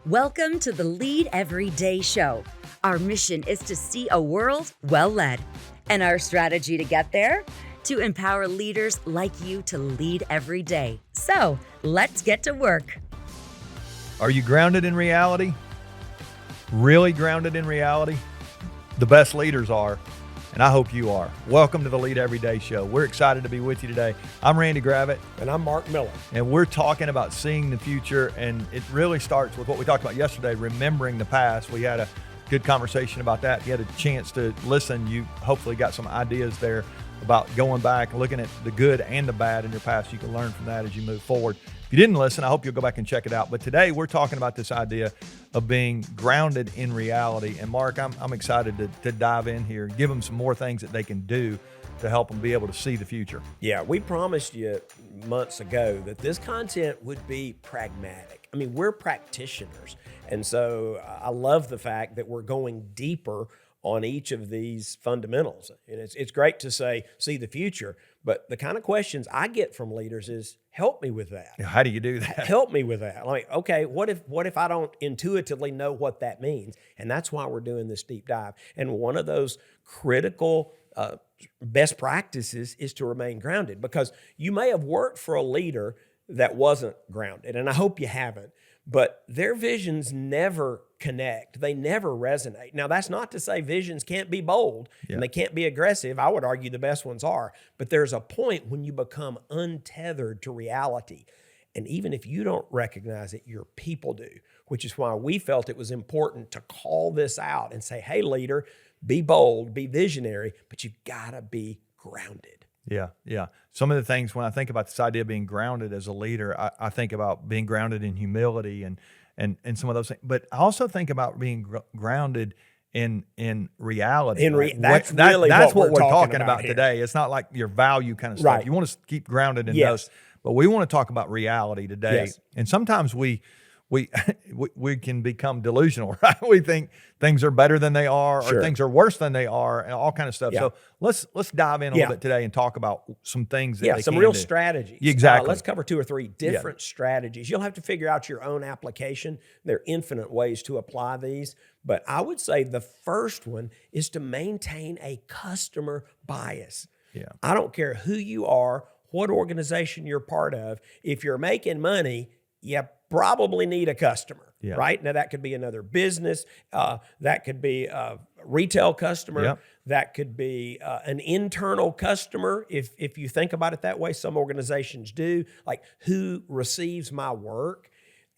Welcome to the Lead Every Day show. Our mission is to see a world well led. And our strategy to get there? To empower leaders like you to lead every day. So let's get to work. Are you grounded in reality? Really grounded in reality? The best leaders are, and I hope you are. Welcome to the Lead Every Day show. We're excited to be with you today. I'm Randy Gravitt. And I'm Mark Miller. And we're talking about seeing the future, and it really starts with what we talked about yesterday, remembering the past. We had a good conversation about that. If you had a chance to listen, you hopefully got some ideas there about going back, looking at the good and the bad in your past. You can learn from that as you move forward. If you didn't listen, I hope you'll go back and check it out. But today we're talking about this idea of being grounded in reality. And Mark, I'm excited to dive in here, give them some more things that they can do to help them be able to see the future. Yeah, we promised you months ago that this content would be pragmatic. I mean, we're practitioners. And so I love the fact that we're going deeper on each of these fundamentals. And it's great to say, see the future, but the kind of questions I get from leaders is, help me with that. How do you do that? Help me with that. Like, okay, what if I don't intuitively know what that means? And that's why we're doing this deep dive. And one of those critical best practices is to remain grounded, because you may have worked for a leader that wasn't grounded, and I hope you haven't, but their visions never connect. They never resonate. Now, that's not to say visions can't be bold and they can't be aggressive. I would argue the best ones are, but there's a point when you become untethered to reality. And even if you don't recognize it, your people do, which is why we felt it was important to call this out and say, hey, leader, be bold, be visionary, but you've got to be grounded. Yeah. Some of the things when I think about this idea of being grounded as a leader, I think about being grounded in humility and some of those things. But I also think about being grounded in reality. That's what we're talking about here today. It's not like your value kind of stuff. Right. You want to keep grounded in those, but we want to talk about reality today. Yes. And sometimes we can become delusional, right? We think things are better than they are, or things are worse than they are, and all kind of stuff. Yeah. So let's dive in a little bit today and talk about some things that they some can real do. strategies. Exactly. Let's cover 2 or 3 different strategies. You'll have to figure out your own application. There are infinite ways to apply these, but I would say the first one is to maintain a customer bias. Yeah. I don't care who you are, what organization you're part of. If you're making money, you probably need a customer, right? Now, that could be another business. That could be a retail customer. Yep. That could be an internal customer. If you think about it that way, some organizations do, like who receives my work.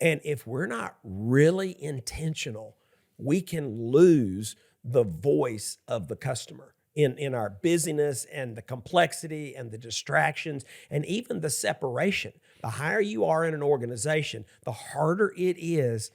And if we're not really intentional, we can lose the voice of the customer in our busyness and the complexity and the distractions and even the separation. The higher you are in an organization, the harder it is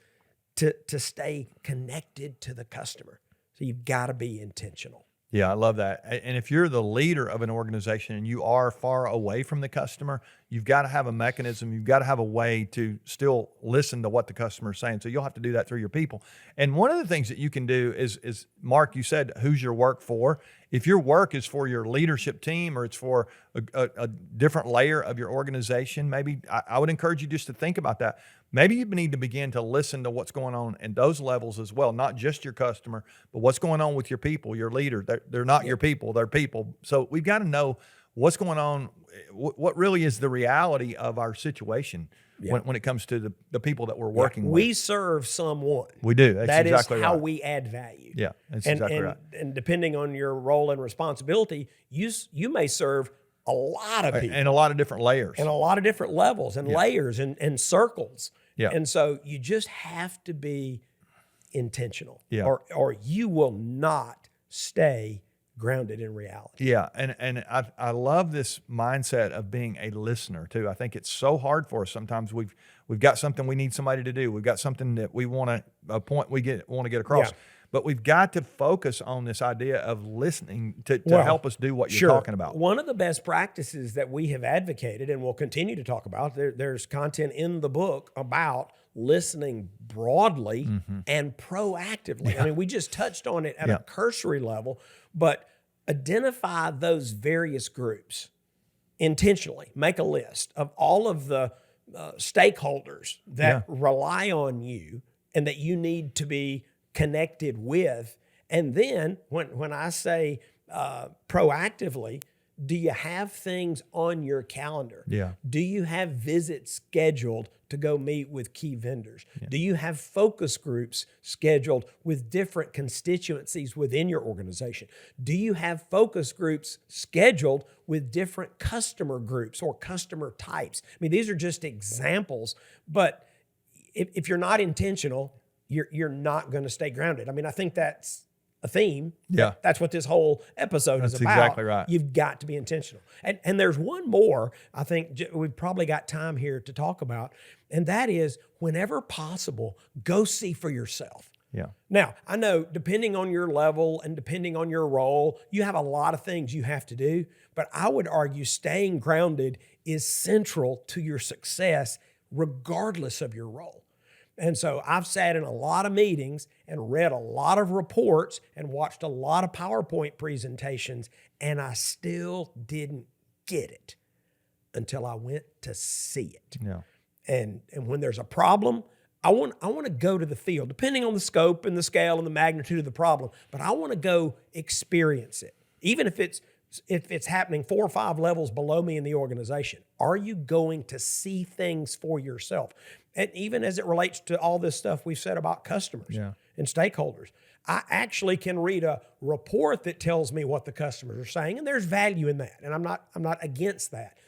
to stay connected to the customer. So you've got to be intentional. Yeah, I love that. And if you're the leader of an organization and you are far away from the customer, you've got to have a mechanism. You've got to have a way to still listen to what the customer is saying. So you'll have to do that through your people. And one of the things that you can do is Mark, you said, who's your work for? If your work is for your leadership team or it's for a different layer of your organization, maybe I would encourage you just to think about that. Maybe you need to begin to listen to what's going on in those levels as well, not just your customer, but what's going on with your people, your leader. They're not your people, they're people. So we've got to know what's going on, what really is the reality of our situation when it comes to the people that we're working with. We serve someone. We do. That's exactly right. That is how right. we add value. Yeah, that's exactly right. And depending on your role and responsibility, you may serve a lot of people. And a lot of different layers. And a lot of different levels and layers and circles. Yeah. And so you just have to be intentional, or you will not stay grounded in reality. Yeah, and I love this mindset of being a listener too. I think it's so hard for us sometimes. We've got something we need somebody to do. We've got something that we want a point we want to get across. Yeah. But we've got to focus on this idea of listening to help us do what you're talking about. One of the best practices that we have advocated and will continue to talk about, there's content in the book about listening broadly and proactively. I mean, we just touched on it at a cursory level, but identify those various groups intentionally. Make a list of all of the stakeholders that rely on you and that you need to be connected with. And then when I say proactively, do you have things on your calendar? Yeah. Do you have visits scheduled to go meet with key vendors? Yeah. Do you have focus groups scheduled with different constituencies within your organization? Do you have focus groups scheduled with different customer groups or customer types? I mean, these are just examples, but if you're not intentional, you're not going to stay grounded. I mean, I think that's a theme. Yeah. That's what this whole episode is about. That's exactly right. You've got to be intentional. And there's one more I think we've probably got time here to talk about, and that is whenever possible, go see for yourself. Yeah. Now, I know depending on your level and depending on your role, you have a lot of things you have to do, but I would argue staying grounded is central to your success regardless of your role. And so I've sat in a lot of meetings and read a lot of reports and watched a lot of PowerPoint presentations, and I still didn't get it until I went to see it. Yeah. And when there's a problem, I want to go to the field, depending on the scope and the scale and the magnitude of the problem, but I want to go experience it. Even if it's happening 4 or 5 levels below me in the organization, are you going to see things for yourself? And even as it relates to all this stuff we've said about customers and stakeholders, I actually can read a report that tells me what the customers are saying, and there's value in that. And I'm not against that.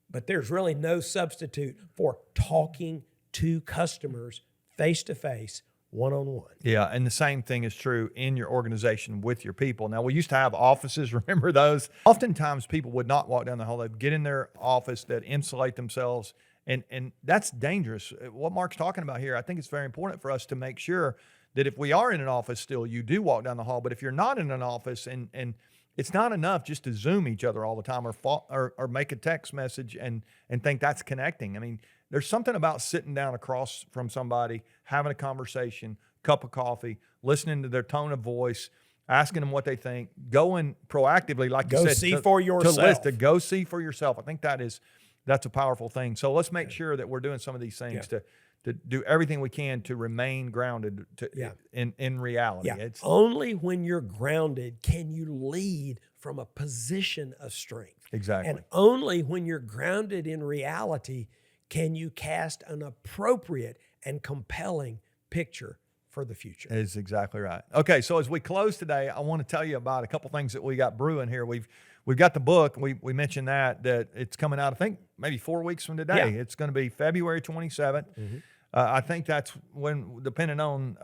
But there's really no substitute for talking to customers face-to-face, one-on-one. Yeah, and the same thing is true in your organization with your people. Now, we used to have offices, remember those? Oftentimes, people would not walk down the hall. They'd get in their office, they'd insulate themselves, and that's dangerous. What Mark's talking about here, I think it's very important for us to make sure that if we are in an office still, you do walk down the hall. But if you're not in an office, and it's not enough just to Zoom each other all the time or make a text message and think that's connecting. I mean, there's something about sitting down across from somebody, having a conversation, cup of coffee, listening to their tone of voice, asking them what they think, going proactively, like you said, go see for yourself. To go see for yourself. I think that's a powerful thing. So let's make sure that we're doing some of these things to do everything we can to remain grounded in reality. Yeah. Only when you're grounded can you lead from a position of strength. Exactly. And only when you're grounded in reality can you cast an appropriate and compelling picture for the future. Is exactly right. Okay, so as we close today, I want to tell you about a couple things that we got brewing here. We've got the book. We mentioned that it's coming out, I think, maybe 4 weeks from today. Yeah. It's going to be February 27th. Mm-hmm. I think that's when, depending on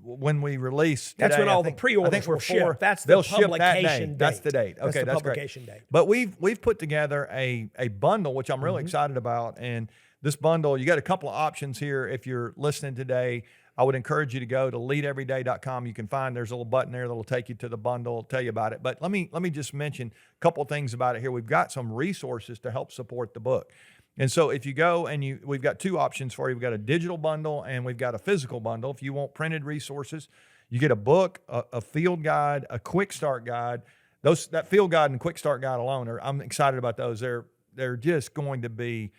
when we release today. That's when all the pre-orders will ship. That's the publication date. That's the date. Okay, that's great. But we've put together a bundle, which I'm really excited about. And this bundle, you got a couple of options here. If you're listening today, I would encourage you to go to leadeveryday.com. You can find there's a little button there that'll take you to the bundle, tell you about it. But let me just mention a couple of things about it here. We've got some resources to help support the book. And so if you go and we've got 2 options for you. We've got a digital bundle and we've got a physical bundle. If you want printed resources, you get a book, a field guide, a quick start guide. That field guide and quick start guide alone, I'm excited about those. They're just going to be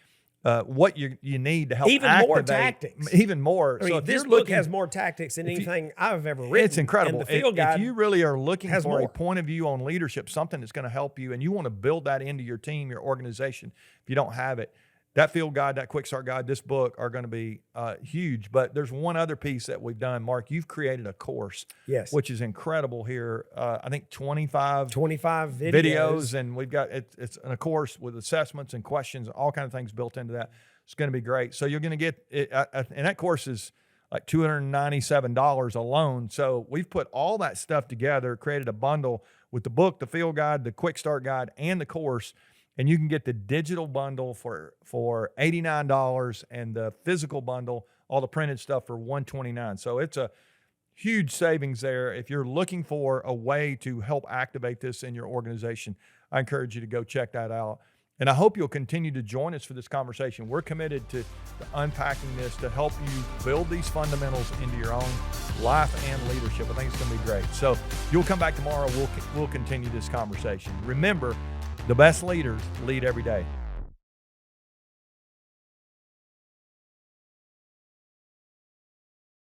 what you need to help even activate. More tactics. Even more. I mean, so this book has more tactics than anything I've ever written. It's incredible. And the field guide if you really are looking for more. A point of view on leadership, something that's going to help you, and you want to build that into your team, your organization, if you don't have it, that field guide, that quick start guide, this book are going to be huge. But there's one other piece that we've done. Mark, you've created a course, which is incredible here. I think 25 videos, and we've got it's a course with assessments and questions, all kind of things built into that. It's going to be great. So you're going to get it, and that course is like $297 alone. So we've put all that stuff together, created a bundle with the book, the field guide, the quick start guide, and the course. And you can get the digital bundle for $89 and the physical bundle, all the printed stuff, for $129. So it's a huge savings there. If you're looking for a way to help activate this in your organization, I encourage you to go check that out. And I hope you'll continue to join us for this conversation. We're committed to unpacking this to help you build these fundamentals into your own life and leadership. I think it's going to be great. So you'll come back tomorrow. We'll continue this conversation. Remember, the best leaders lead every day.